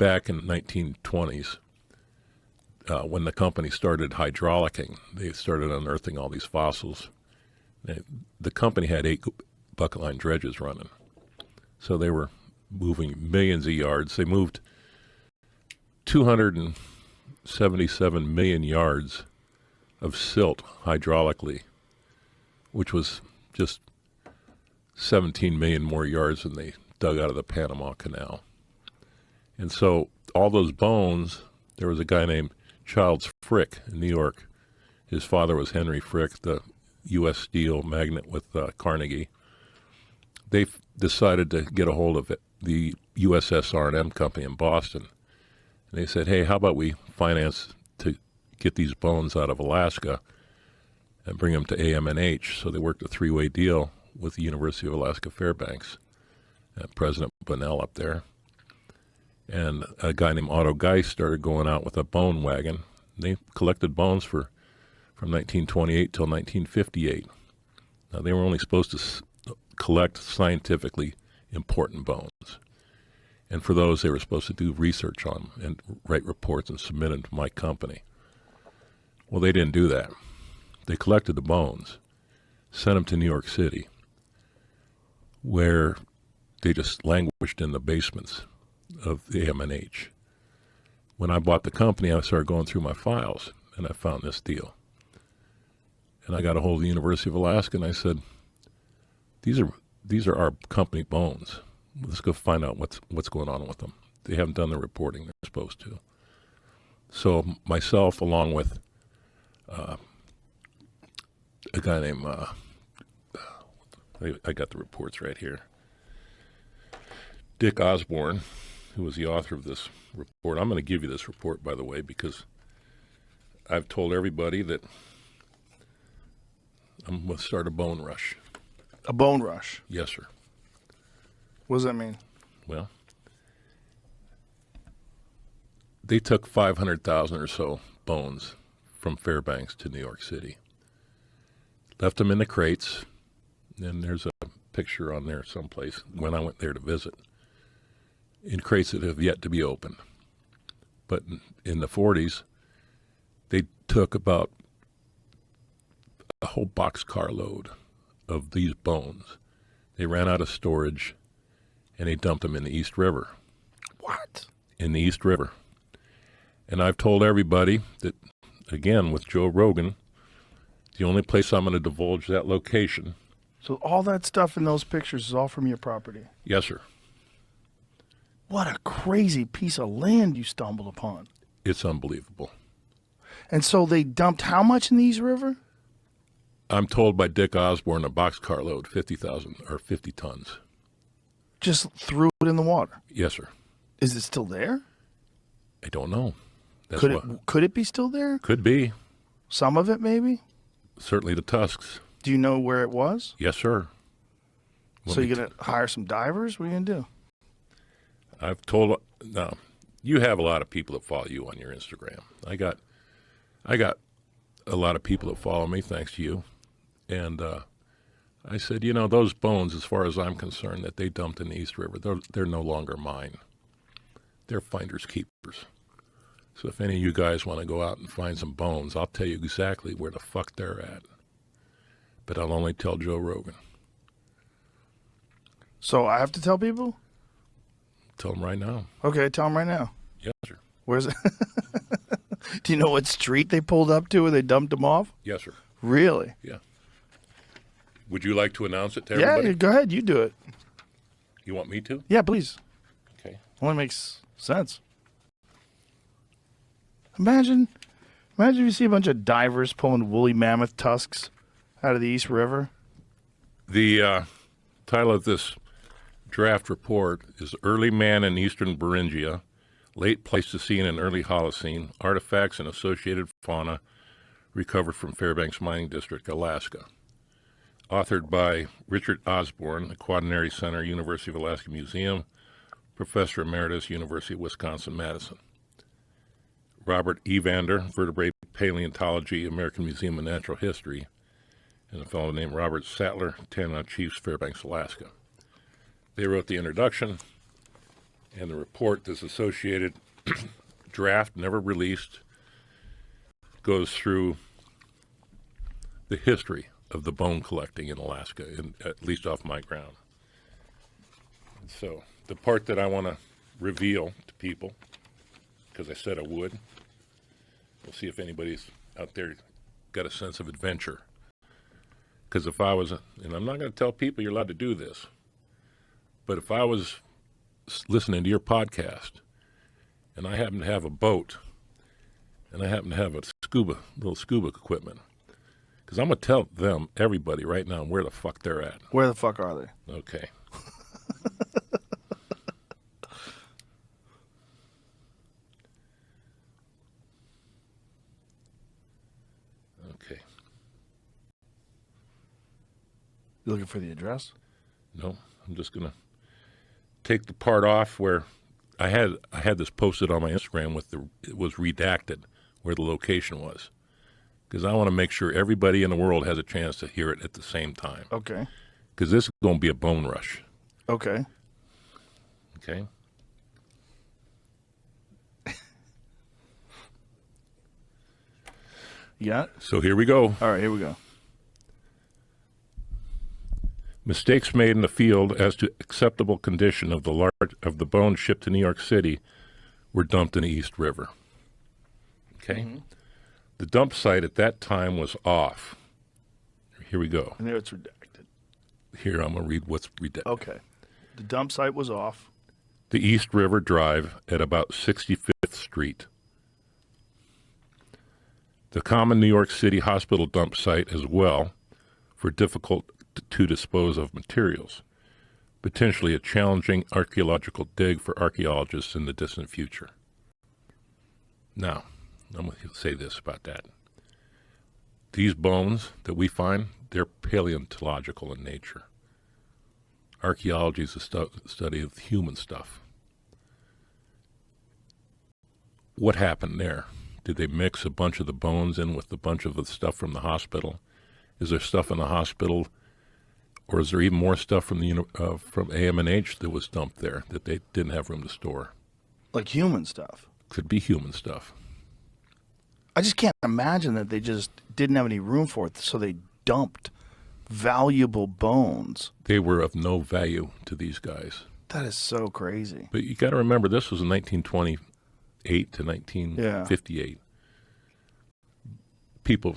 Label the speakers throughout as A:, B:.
A: back in the 1920s, when the company started hydraulicking, they started unearthing all these fossils. The company had 8 bucket line dredges running. So they were moving millions of yards. They moved 277 million yards of silt hydraulically, which was just 17 million more yards than they dug out of the Panama Canal. And so all those bones, there was a guy named Childs Frick in New York. His father was Henry Frick, the U.S. Steel magnate with Carnegie. They decided to get a hold of it, the USS R&M company in Boston. And they said, hey, how about we finance to get these bones out of Alaska and bring them to AMNH? So they worked a 3-way deal with the University of Alaska Fairbanks, and President Bunnell up there. And a guy named Otto Geist started going out with a bone wagon. They collected bones from 1928 till 1958. Now, they were only supposed to collect scientifically important bones. And for those, they were supposed to do research on them and write reports and submit them to my company. Well, they didn't do that. They collected the bones, sent them to New York City, where they just languished in the basements of the AMNH. When I bought the company, I started going through my files, and I found this deal. And I got a hold of the University of Alaska, and I said, these are our company bones. Let's go find out what's going on with them. They haven't done the reporting they're supposed to. So myself, along with a guy named, I got the reports right here, Dick Osborne, who was the author of this report. I'm going to give you this report, by the way, because I've told everybody that I'm going to start a bone rush.
B: A bone rush?
A: Yes, sir.
B: What does that mean?
A: Well, they took 500,000 or so bones from Fairbanks to New York City. Left them in the crates, and there's a picture on there someplace when I went there to visit, in crates that have yet to be opened. But in the 40s, they took about a whole boxcar load of these bones. They ran out of storage, and they dumped them in the East River.
B: What?
A: In the East River. And I've told everybody that, again, with Joe Rogan, the only place I'm going to divulge that location.
B: So all that stuff in those pictures is all from your property?
A: Yes, sir.
B: What a crazy piece of land you stumbled upon.
A: It's unbelievable.
B: And so they dumped how much in the East River?
A: I'm told by Dick Osborne, a boxcar load, 50,000 or 50 tons.
B: Just threw it in the water?
A: Yes, sir.
B: Is it still there?
A: I don't know. That's
B: could it be still there?
A: Could be.
B: Some of it, maybe?
A: Certainly the tusks.
B: Do you know where it was?
A: Yes, sir.
B: So you're going to hire some divers? What are you going to do?
A: I've told, now, you have a lot of people that follow you on your Instagram. I got a lot of people that follow me, thanks to you. And I said, you know, those bones, as far as I'm concerned, that they dumped in the East River, they're no longer mine. They're finders keepers. So if any of you guys want to go out and find some bones, I'll tell you exactly where the fuck they're at. But I'll only tell Joe Rogan.
B: So I have to tell people?
A: Tell them right now.
B: Okay, tell them right now.
A: Yes, sir.
B: Where's it? Do you know what street they pulled up to where they dumped them off?
A: Yes, sir.
B: Really?
A: Yeah. Would you like to announce it to everybody?
B: Yeah, go ahead. You do it.
A: You want me to?
B: Yeah, please.
A: Okay.
B: Only makes sense. Imagine if you see a bunch of divers pulling woolly mammoth tusks out of the East River.
A: The title of this draft report is Early Man in Eastern Beringia, Late Pleistocene and Early Holocene, Artifacts and Associated Fauna Recovered from Fairbanks Mining District, Alaska. Authored by Richard Osborne, Quaternary Center, University of Alaska Museum, Professor Emeritus, University of Wisconsin-Madison. Robert Evander, Vertebrate Paleontology, American Museum of Natural History, and a fellow named Robert Sattler, Tanana Chiefs, Fairbanks, Alaska. They wrote the introduction, And the report, this associated draft, never released, goes through the history of the bone collecting in Alaska, at least off my ground. So the part that I want to reveal to people, because I said I would, we'll see if anybody's out there got a sense of adventure. Because if I was, and I'm not going to tell people you're allowed to do this, but if I was listening to your podcast and I happen to have a boat and I happen to have a little scuba equipment, because I'm going to tell them, everybody right now, where the fuck they're at.
B: Where the fuck are they?
A: Okay. Okay.
B: You looking for the address?
A: No, I'm just going to take the part off where I had this posted on my Instagram it was redacted where the location was, because I want to make sure everybody in the world has a chance to hear it at the same time.
B: Okay.
A: Because this is going to be a bone rush.
B: Okay.
A: Okay.
B: Yeah.
A: So here we go.
B: All right, here we go.
A: Mistakes made in the field as to acceptable condition of the bone shipped to New York City were dumped in the East River. Okay? Mm-hmm. The dump site at that time was off. Here we go.
B: And there it's redacted.
A: Here, I'm going to read what's redacted.
B: Okay. The dump site was off.
A: The East River Drive at about 65th Street. The common New York City hospital dump site as well, for difficult to dispose of materials, potentially a challenging archaeological dig for archaeologists in the distant future. Now, I'm going to say this about that. These bones that we find, they're paleontological in nature. Archaeology is a study of human stuff. What happened there? Did they mix a bunch of the bones in with a bunch of the stuff from the hospital? Is there stuff in the hospital, or is there even more stuff from from AMNH that was dumped there that they didn't have room to store?
B: Like human stuff?
A: Could be human stuff.
B: I just can't imagine that they just didn't have any room for it, so they dumped valuable bones.
A: They were of no value to these guys.
B: That is so crazy.
A: But you got to remember, this was in 1928 to 1958. Yeah. People,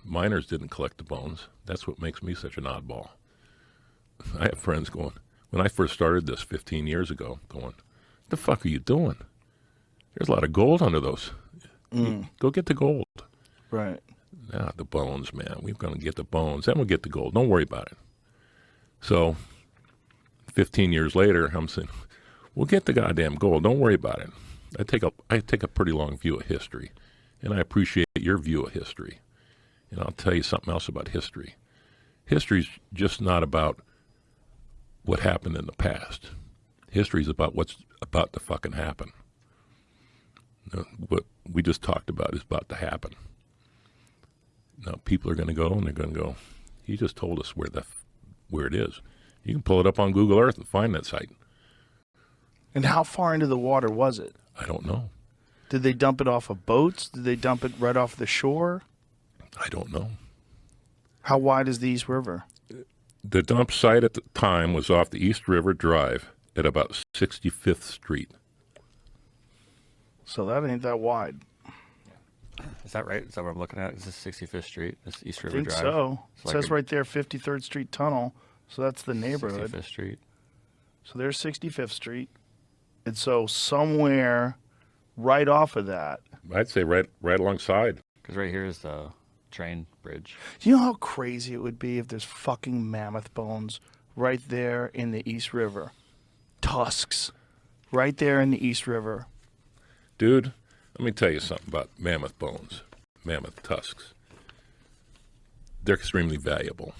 A: miners didn't collect the bones. That's what makes me such an oddball. I have friends going, when I first started this 15 years ago, going, what the fuck are you doing? There's a lot of gold under those. Go get the gold.
B: Right.
A: Nah, the bones, man. We're going to get the bones. Then we'll get the gold. Don't worry about it. So 15 years later, I'm saying, we'll get the goddamn gold. Don't worry about it. I take a pretty long view of history, and I appreciate your view of history. And I'll tell you something else about history. History's just not about what happened in the past. History's about what's about to fucking happen. What we just talked about is about to happen. Now, people are going to go, and they're going to go, he just told us where it is. You can pull it up on Google Earth and find that site.
B: And how far into the water was it?
A: I don't know.
B: Did they dump it off of boats? Did they dump it right off the shore?
A: I don't know.
B: How wide is the East River?
A: The dump site at the time was off the East River Drive at about 65th Street.
B: So that ain't that wide.
C: Is that right? Is that what I'm looking at? Is this 65th Street? This East River
B: I think
C: Drive?
B: so. It
C: Like
B: says right there 53rd Street Tunnel. So that's the neighborhood.
C: 65th Street.
B: So there's 65th Street. And so somewhere right off of that.
A: I'd say right alongside.
C: Because right here is the train bridge.
B: Do you know how crazy it would be if there's fucking mammoth bones right there in the East River? Tusks right there in the East River.
A: Dude, let me tell you something about mammoth bones, mammoth tusks. They're extremely valuable.